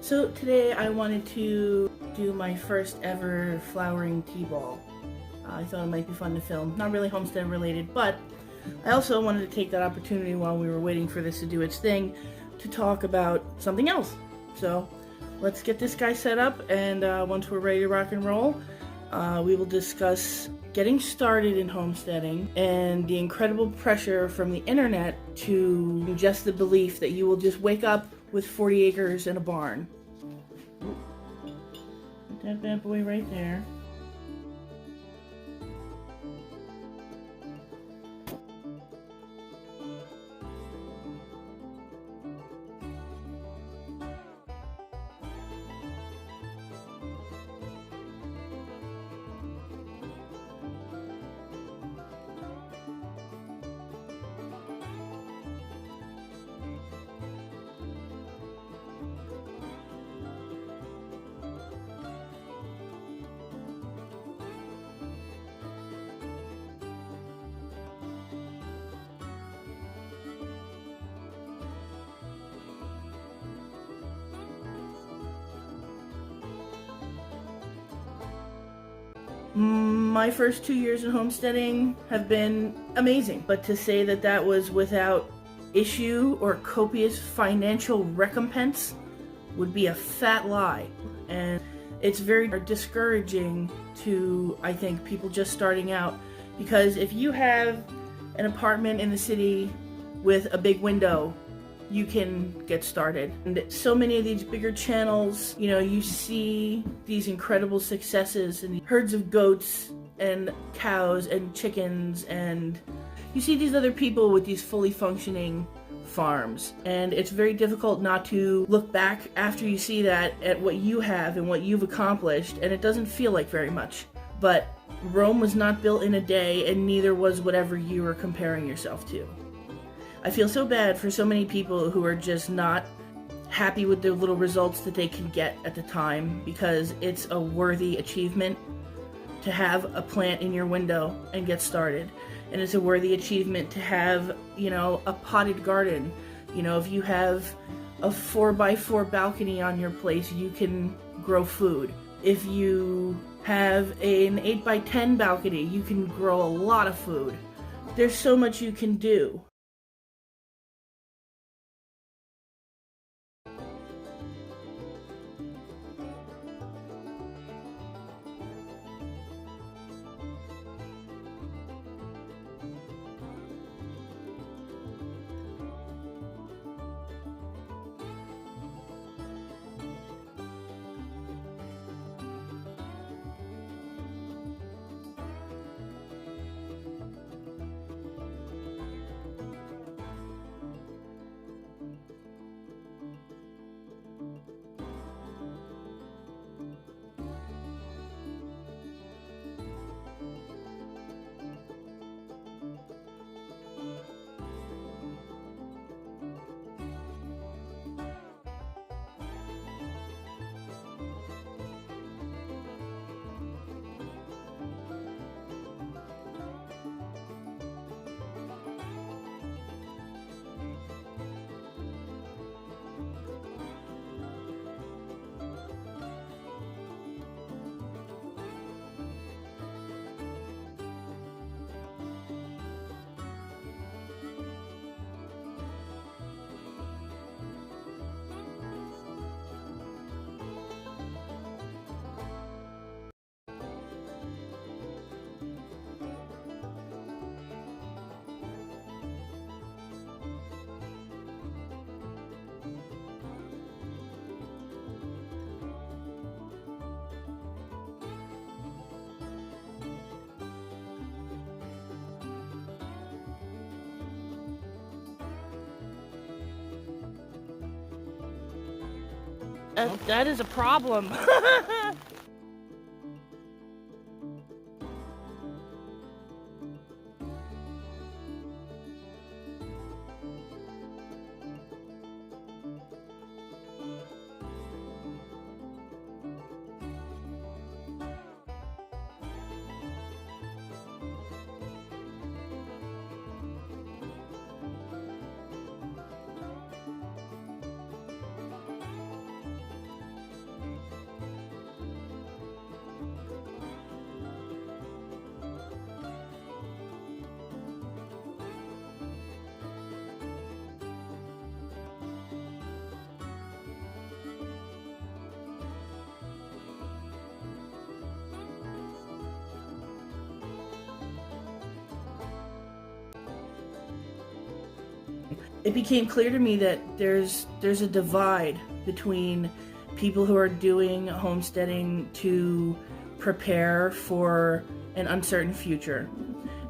So today I wanted to do my first ever flowering tea ball. I thought it might be fun to film. Not really homestead related, but I also wanted to take that opportunity while we were waiting for this to do its thing to talk about something else. So let's get this guy set up, and once we're ready to rock and roll, we will discuss getting started in homesteading and the incredible pressure from the internet to ingest the belief that you will just wake up with 40 acres and a barn. Put that bad boy right there. My first 2 years in homesteading have been amazing, but to say that that was without issue or copious financial recompense would be a fat lie. And it's very discouraging to, I think, people just starting out, because if you have an apartment in the city with a big window, you can get started. And so many of these bigger channels, you know, you see these incredible successes and herds of goats and cows and chickens, and you see these other people with these fully functioning farms, and it's very difficult not to look back after you see that at what you have and what you've accomplished, and it doesn't feel like very much. But Rome was not built in a day, and neither was whatever you were comparing yourself to. I feel so bad for so many people who are just not happy with the little results that they can get at the time, because it's a worthy achievement to have a plant in your window and get started. And it's a worthy achievement to have, you know, a potted garden. You know, if you have a 4x4 balcony on your place, you can grow food. If you have an 8x10 balcony, you can grow a lot of food. There's so much you can do. That is a problem. it became clear to me that there's a divide between people who are doing homesteading to prepare for an uncertain future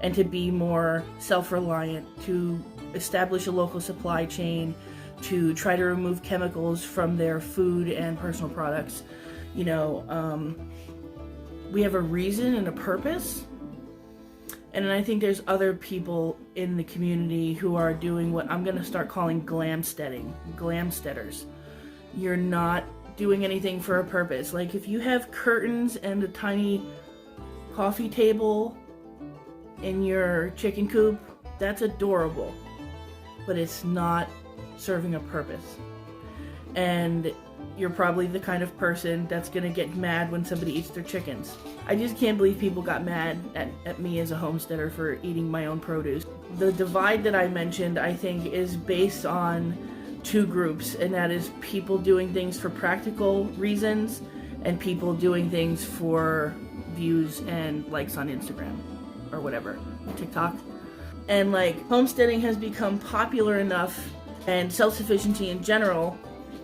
and to be more self-reliant, to establish a local supply chain, to try to remove chemicals from their food and personal products. You know, we have a reason and a purpose. And I think there's other people in the community who are doing what I'm going to start calling glamsteading, glamsteaders. You're not doing anything for a purpose. Like if you have curtains and a tiny coffee table in your chicken coop, that's adorable, but it's not serving a purpose. And you're probably the kind of person that's gonna get mad when somebody eats their chickens. I just can't believe people got mad at me as a homesteader for eating my own produce. The divide that I mentioned, I think, is based on two groups, and that is people doing things for practical reasons and people doing things for views and likes on Instagram or whatever, TikTok. And like homesteading has become popular enough, and self-sufficiency in general,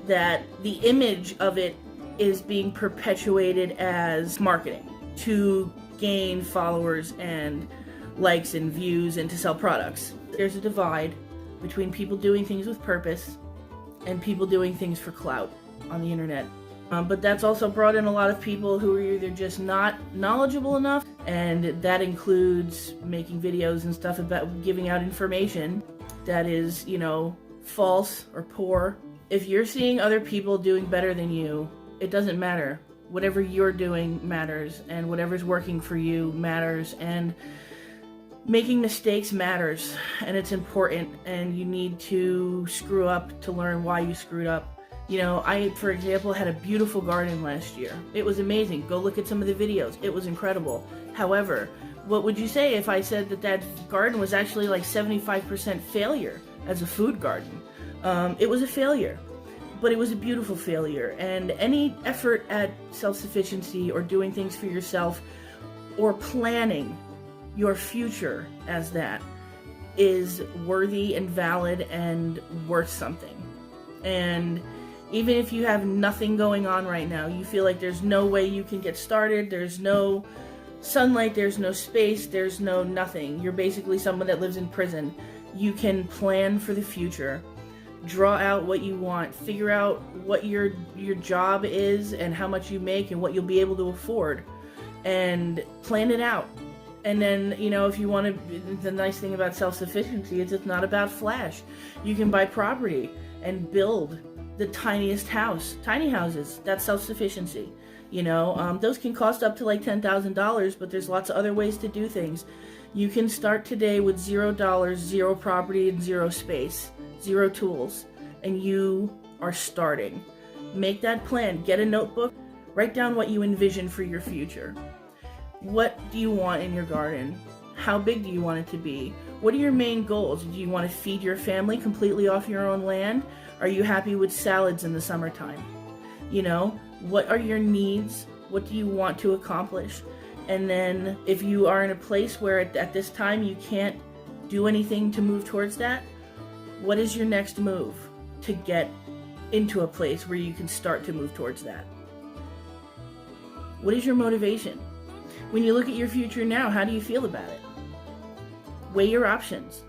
that the image of it is being perpetuated as marketing to gain followers and likes and views and to sell products. There's a divide between people doing things with purpose and people doing things for clout on the internet. But that's also brought in a lot of people who are either just not knowledgeable enough, and that includes making videos and stuff about giving out information that is, you know, false or poor. If you're seeing other people doing better than you, it doesn't matter. Whatever you're doing matters, and whatever's working for you matters, and making mistakes matters, and it's important, and you need to screw up to learn why you screwed up. You know, I, for example, had a beautiful garden last year. It was amazing. Go look at some of the videos. It was incredible. However, what would you say if I said that that garden was actually like 75% failure as a food garden? It was a failure, but it was a beautiful failure. And any effort at self-sufficiency or doing things for yourself or planning your future as that is worthy and valid and worth something. And even if you have nothing going on right now, you feel like there's no way you can get started, there's no sunlight, there's no space, there's no nothing. You're basically someone that lives in prison. You can plan for the future, draw out what you want, figure out what your job is and how much you make and what you'll be able to afford, and plan it out. And then, you know, if you want to, the nice thing about self-sufficiency is it's not about flash. You can buy property and build the tiniest house. Tiny houses, that's self-sufficiency. You know, those can cost up to like $10,000, but there's lots of other ways to do things. You can start today with $0, zero property, and zero space, zero tools, and you are starting. Make that plan. Get a notebook. Write down what you envision for your future. What do you want in your garden? How big do you want it to be? What are your main goals? Do you want to feed your family completely off your own land? Are you happy with salads in the summertime? You know, what are your needs? What do you want to accomplish? And then if you are in a place where at this time you can't do anything to move towards that, what is your next move to get into a place where you can start to move towards that? What is your motivation? When you look at your future now, how do you feel about it? Weigh your options.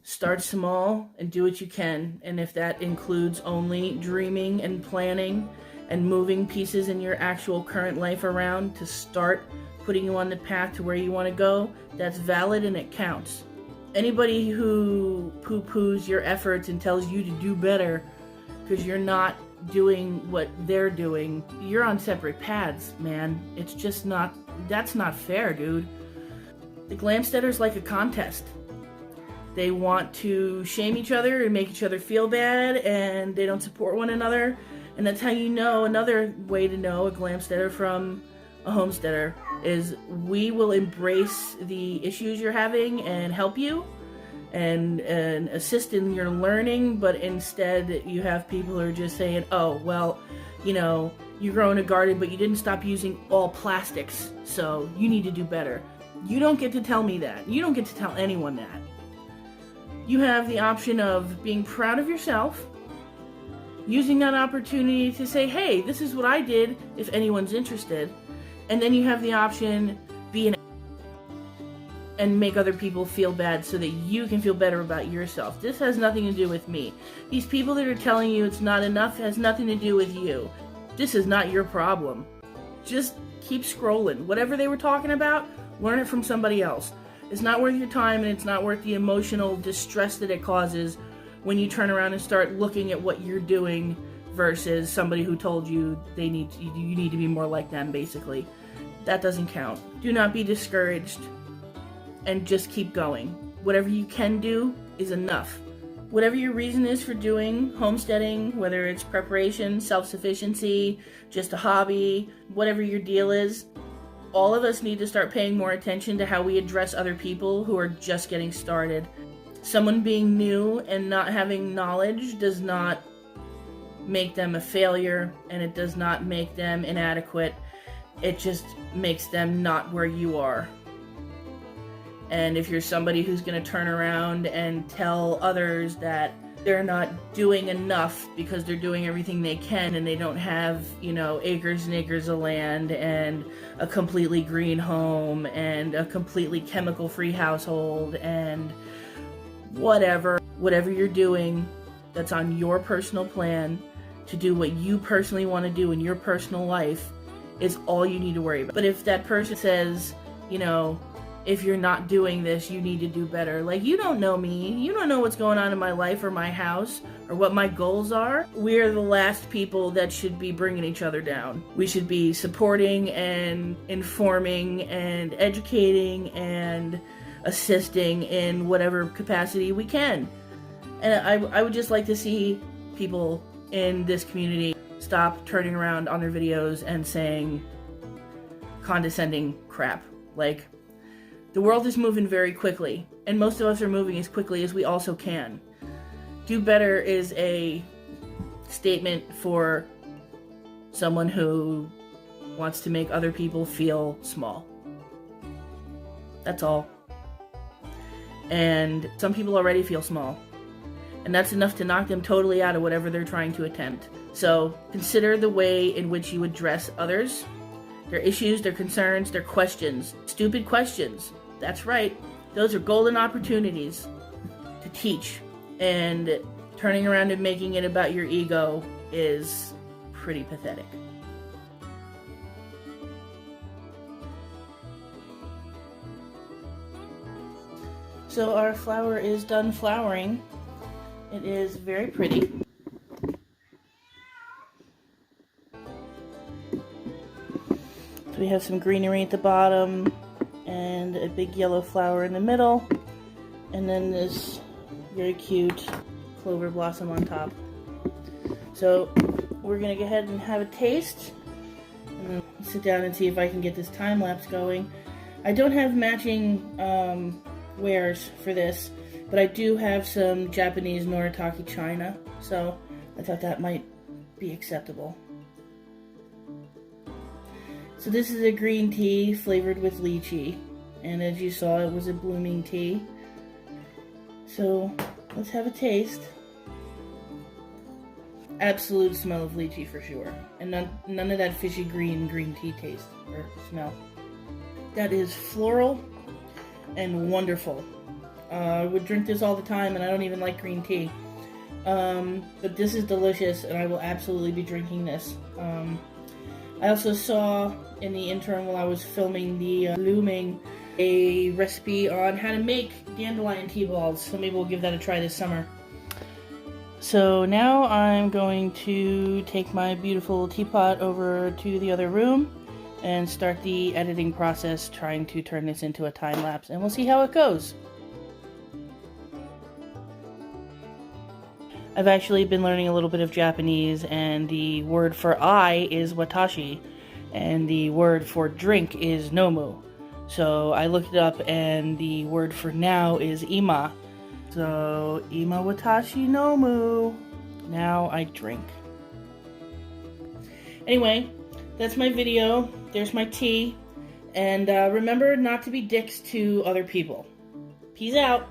Start small and do what you can. And if that includes only dreaming and planning and moving pieces in your actual current life around to start putting you on the path to where you want to go, that's valid and it counts. Anybody who poo-poos your efforts and tells you to do better because you're not doing what they're doing, you're on separate paths, man. It's just not, that's not fair, dude. The Glamsteaders like a contest. They want to shame each other and make each other feel bad, and they don't support one another. And that's how you know. Another way to know a Glamsteader from a homesteader is we will embrace the issues you're having and help you and assist in your learning, but instead you have people who are just saying, oh, well, you know, you're growing a garden, but you didn't stop using all plastics, so you need to do better. You don't get to tell me that. You don't get to tell anyone that. You have the option of being proud of yourself, using that opportunity to say, hey, this is what I did, if anyone's interested. And then you have the option, be an and make other people feel bad so that you can feel better about yourself. This has nothing to do with me. These people that are telling you it's not enough has nothing to do with you. This is not your problem. Just keep scrolling. Whatever they were talking about, learn it from somebody else. It's not worth your time, and it's not worth the emotional distress that it causes when you turn around and start looking at what you're doing versus somebody who told you you need to be more like them, basically. That doesn't count. Do not be discouraged, and just keep going. Whatever you can do is enough. Whatever your reason is for doing homesteading, whether it's preparation, self-sufficiency, just a hobby, whatever your deal is, all of us need to start paying more attention to how we address other people who are just getting started. Someone being new and not having knowledge does not make them a failure, and it does not make them inadequate. It just makes them not where you are. And if you're somebody who's going to turn around and tell others that they're not doing enough because they're doing everything they can and they don't have, acres and acres of land and a completely green home and a completely chemical-free household and whatever you're doing that's on your personal plan to do what you personally want to do in your personal life is all you need to worry about. But if that person says, if you're not doing this, you need to do better. Like, you don't know me. You don't know what's going on in my life or my house or what my goals are. We're the last people that should be bringing each other down. We should be supporting and informing and educating and assisting in whatever capacity we can. And I would just like to see people in this community stop turning around on their videos and saying condescending crap. Like, the world is moving very quickly, and most of us are moving as quickly as we also can. Do better is a statement for someone who wants to make other people feel small. That's all. And some people already feel small, and that's enough to knock them totally out of whatever they're trying to attempt. So consider the way in which you address others, their issues, their concerns, their questions. Stupid questions. That's right. Those are golden opportunities to teach. And turning around and making it about your ego is pretty pathetic. So our flower is done flowering. It is very pretty. So we have some greenery at the bottom and a big yellow flower in the middle, and then this very cute clover blossom on top. So we're gonna go ahead and have a taste and then sit down and see if I can get this time lapse going. I don't have matching wares for this, but I do have some Japanese Noritake china, so I thought that might be acceptable. So this is a green tea flavored with lychee, and as you saw, it was a blooming tea. So let's have a taste. Absolute smell of lychee for sure, and none of that fishy green tea taste or smell. That is floral and wonderful. I would drink this all the time, and I don't even like green tea. But this is delicious, and I will absolutely be drinking this. I also saw in the interim while I was filming the blooming a recipe on how to make dandelion tea balls, so maybe we'll give that a try this summer. So now I'm going to take my beautiful teapot over to the other room and start the editing process, trying to turn this into a time lapse, and we'll see how it goes. I've actually been learning a little bit of Japanese, and the word for I is watashi, and the word for drink is nomu. So I looked it up, and the word for now is ima. So, ima watashi nomu. Now I drink. Anyway, that's my video. There's my tea. And remember not to be dicks to other people. Peace out.